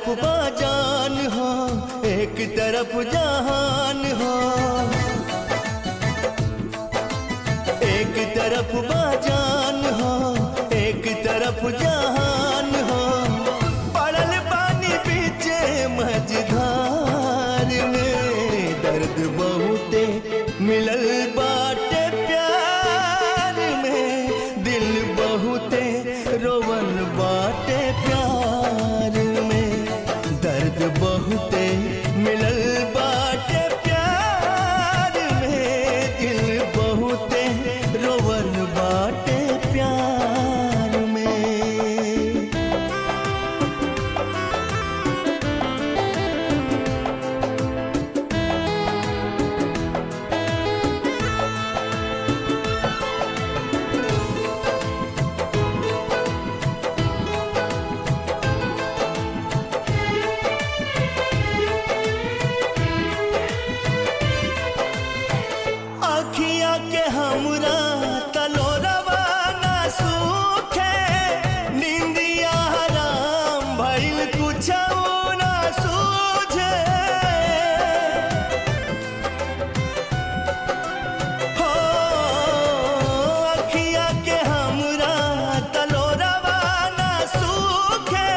तरफ बाजान हो, एक तरफ जहान हो। एक तरफ बाजान हो, एक तरफ जहान हो। पड़ल पानी पीछे मझधार में, दर्द बहुते मिलल बाटे प्यार में। दिल बहुते रोवन बाटे प्यार में, दर्द बहुते मिलल बाटे प्यार में। दिल बहुते रोवन बाटे प्यार में। अखिया के हमरा तलोरवा ना सूखे, नींदिया हराम भइल कुछो ना सूझे। हो अखिया के हमरा तलोरवा ना सूखे,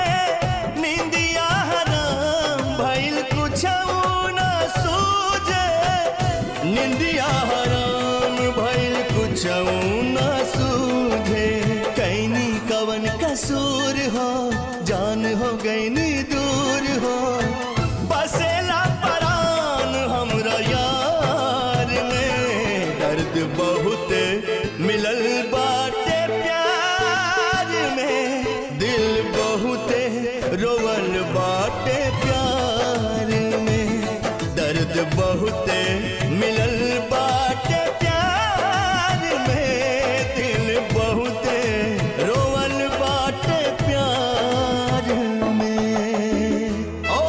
नींदिया हराम भइल कुछो ना सूझे। निंदिया हराम भइल कुछो ना सूझे। कैनी कवन कसूर हो, जान हो गईनी दूर हो। बसेला परान हमरा यार में, दर्द बहुते मिलल बाटे प्यार में। दिल बहुते रोवल बाटे प्यार में, दर्द बहुते मिलल बाटे प्यार में। दिल बहुते रोवल बाटे प्यार में। ओ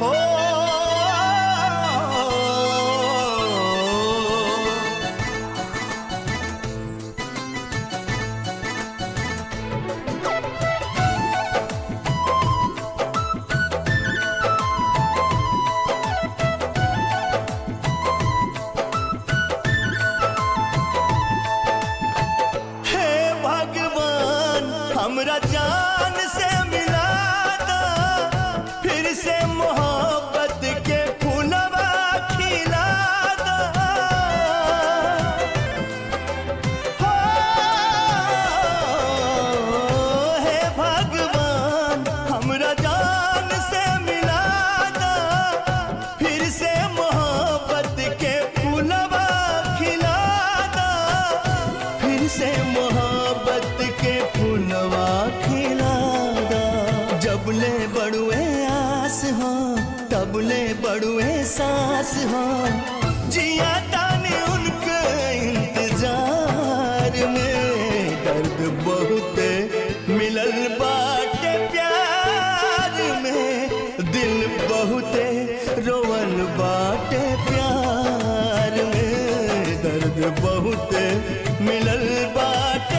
हो हमरा जान से मिला दो, फिर से मोहब्बत के फूलवा खिला दो। हो हे भगवान, हमरा जान से मिला दो, फिर से मोहब्बत के फूलवा खिला दो। फिर से मोहब्बत के फूलवा खिला दा। जबले बड़ुए आस हो, तबले बड़ुए सांस हो। जिया ताने उनके इंतजार में, दर्द बहुते मिलल बाटे प्यार में। दिल बहुते रोवल बाटे प्यार में, दर्द बहुते मिलल बाटे